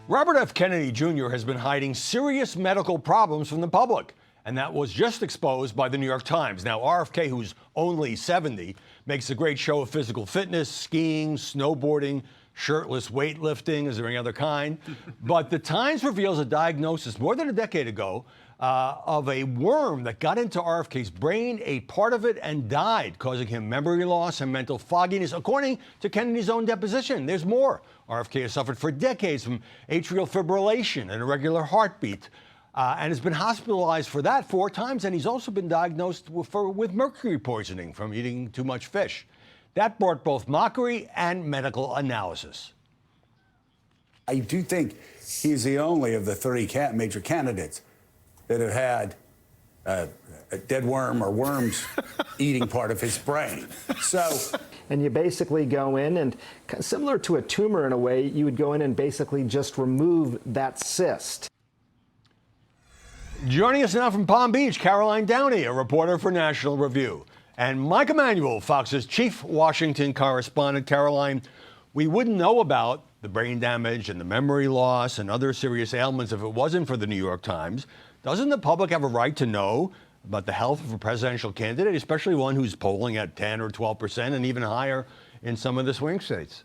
Robert F. Kennedy Jr. has been hiding serious medical problems from the public, and that was just exposed by the New York Times. Now, RFK, who's only 70, makes a great show of physical fitness, skiing, snowboarding, shirtless weightlifting. Is there any other kind? But the Times reveals a diagnosis more than a decade ago of a worm that got into RFK's brain, ate part of it, and died, causing him memory loss and mental fogginess, according to Kennedy's own deposition. There's more. RFK has suffered for decades from atrial fibrillation and irregular heartbeat, and has been hospitalized for that 4 times, and he's also been diagnosed with mercury poisoning from eating too much fish. That brought both mockery and medical analysis. I do think he's the only of the 3 major candidates that have had a dead worm or worms eating part of his brain. And you basically go in and, similar to a tumor in a way, you would go in and basically just remove that cyst. Joining us now from Palm Beach, Caroline Downey, a reporter for National Review, and Mike Emanuel, Fox's chief Washington correspondent. Caroline, we wouldn't know about the brain damage and the memory loss and other serious ailments if it wasn't for the New York Times. Doesn't the public have a right to know about the health of a presidential candidate, especially one who's polling at 10 or 12% and even higher in some of the swing states?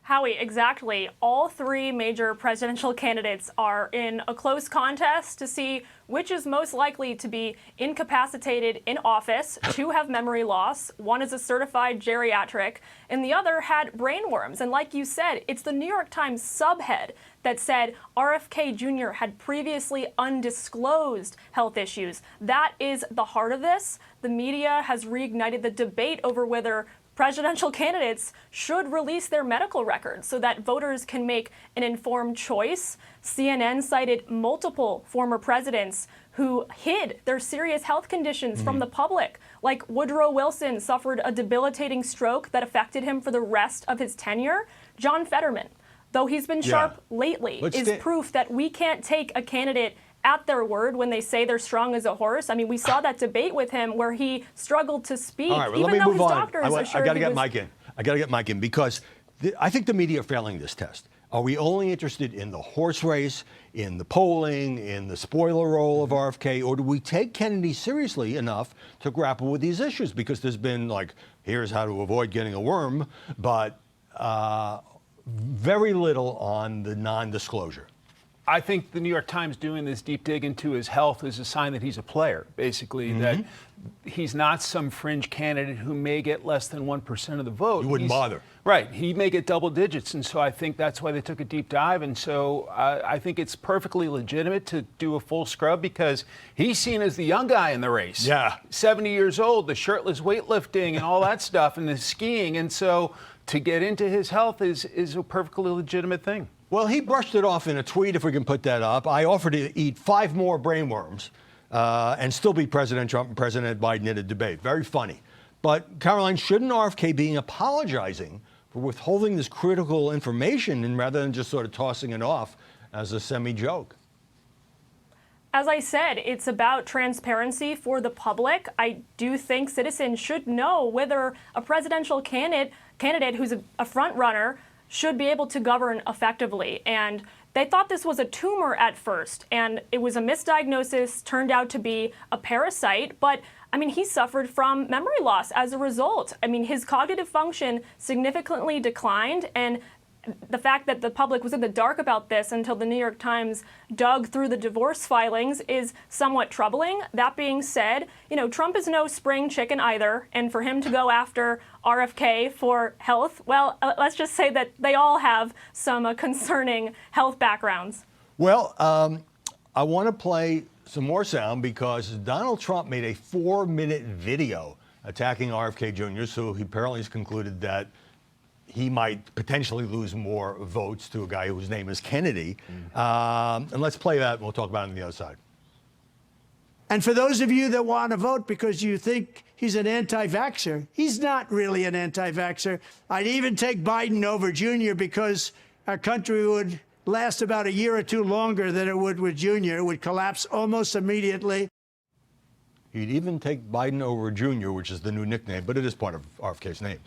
Howie, exactly. All 3 major presidential candidates are in a close contest to see which is most likely to be incapacitated in office, 2 have memory loss, 1 is a certified geriatric, and the other had brain worms. And like you said, it's the New York Times subhead that said RFK Jr. had previously undisclosed health issues. That is the heart of this. The media has reignited the debate over whether presidential candidates should release their medical records so that voters can make an informed choice. CNN cited multiple former presidents who hid their serious health conditions from the public, like Woodrow Wilson suffered a debilitating stroke that affected him for the rest of his tenure. John Fetterman, though he's been sharp lately, is proof that we can't take a candidate at their word when they say they're strong as a horse. I mean, we saw that debate with him where he struggled to speak, All right, well, even though his doctors assured I got to get Mike in. I got to get Mike in because I think the media are failing this test. Are we only interested in the horse race, in the polling, in the spoiler role of RFK, or do we take Kennedy seriously enough to grapple with these issues? Because there's been like, here's how to avoid getting a worm, but very little on the non-disclosure. I think the New York Times doing this deep dig into his health is a sign that he's a player, basically, that he's not some fringe candidate who may get less than 1% of the vote. You wouldn't bother. Right. He may get double digits, and so I think that's why they took a deep dive. And so I think it's perfectly legitimate to do a full scrub because he's seen as the young guy in the race. Yeah. 70 years old, the shirtless weightlifting and all that stuff, and the skiing. And so to get into his health is a perfectly legitimate thing. Well, he brushed it off in a tweet, if we can put that up. I offered to eat 5 more brain worms and still beat President Trump and President Biden in a debate. Very funny. But, Caroline, shouldn't RFK be apologizing for withholding this critical information and rather than just sort of tossing it off as a semi-joke? As I said, it's about transparency for the public. I do think citizens should know whether a presidential candidate who's a front runner should be able to govern effectively. And they thought this was a tumor at first, and it was a misdiagnosis, turned out to be a parasite. But, I mean, he suffered from memory loss as a result. I mean, his cognitive function significantly declined, and the fact that the public was in the dark about this until the New York Times dug through the divorce filings is somewhat troubling. That being said, you know, Trump is no spring chicken either, and for him to go after RFK for health, well, let's just say that they all have some concerning health backgrounds. Well, I want to play some more sound because Donald Trump made a 4-minute video attacking RFK Jr., so he apparently has concluded that he might potentially lose more votes to a guy whose name is Kennedy. And let's play that, and we'll talk about it on the other side. And for those of you that want to vote because you think he's an anti-vaxxer, he's not really an anti-vaxxer. I'd even take Biden over Jr. because our country would last about a year or 2 longer than it would with Jr. It would collapse almost immediately. He'd even take Biden over Jr., which is the new nickname, but it is part of RFK's name.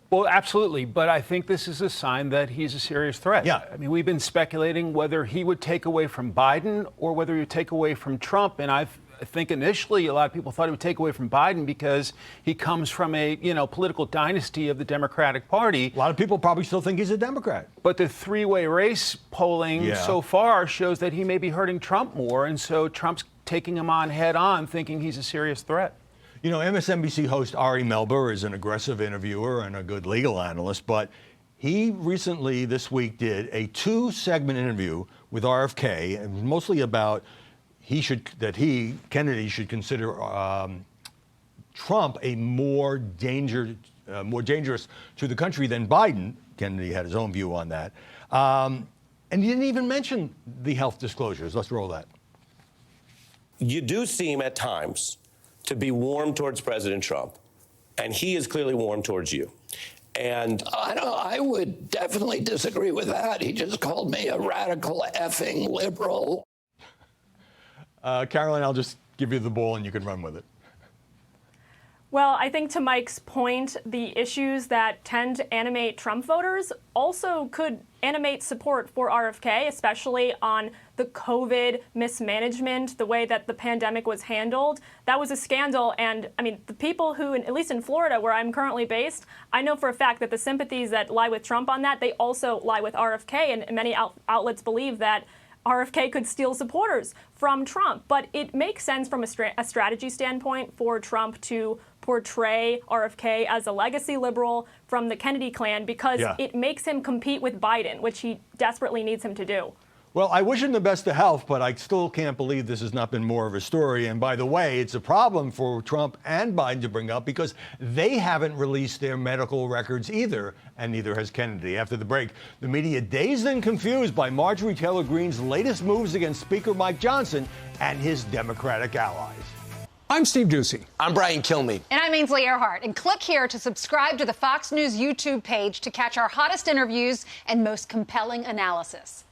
Well, absolutely. But I think this is a sign that he's a serious threat. Yeah. I mean, we've been speculating whether he would take away from Biden or whether he would take away from Trump. And I think initially a lot of people thought he would take away from Biden because he comes from a, political dynasty of the Democratic Party. A lot of people probably still think he's a Democrat. But the three-way race polling so far shows that he may be hurting Trump more. And so Trump's taking him on head on, thinking he's a serious threat. MSNBC host Ari Melber is an aggressive interviewer and a good legal analyst, but he recently, this week, did a 2-segment interview with RFK, and mostly about Kennedy should consider Trump a more dangerous to the country than Biden. Kennedy had his own view on that. And he didn't even mention the health disclosures. Let's roll that. You do seem at times to be warm towards President Trump, and he is clearly warm towards you. And I would definitely disagree with that. He just called me a radical effing liberal. Caroline, I'll just give you the ball and you can run with it. Well, I think to Mike's point, the issues that tend to animate Trump voters also could animate support for RFK, especially on the COVID mismanagement, the way that the pandemic was handled. That was a scandal. And I mean, the people who, at least in Florida, where I'm currently based, I know for a fact that the sympathies that lie with Trump on that, they also lie with RFK. And many outlets believe that RFK could steal supporters from Trump. But it makes sense from a strategy standpoint for Trump to portray RFK as a legacy liberal from the Kennedy clan because it makes him compete with Biden, which he desperately needs him to do. Well, I wish him the best of health, but I still can't believe this has not been more of a story. And by the way, it's a problem for Trump and Biden to bring up because they haven't released their medical records either, and neither has Kennedy. After the break, the media dazed and confused by Marjorie Taylor Greene's latest moves against Speaker Mike Johnson and his Democratic allies. I'm Steve Doocy. I'm Brian Kilmeade. And I'm Ainsley Earhart. And click here to subscribe to the Fox News YouTube page to catch our hottest interviews and most compelling analysis.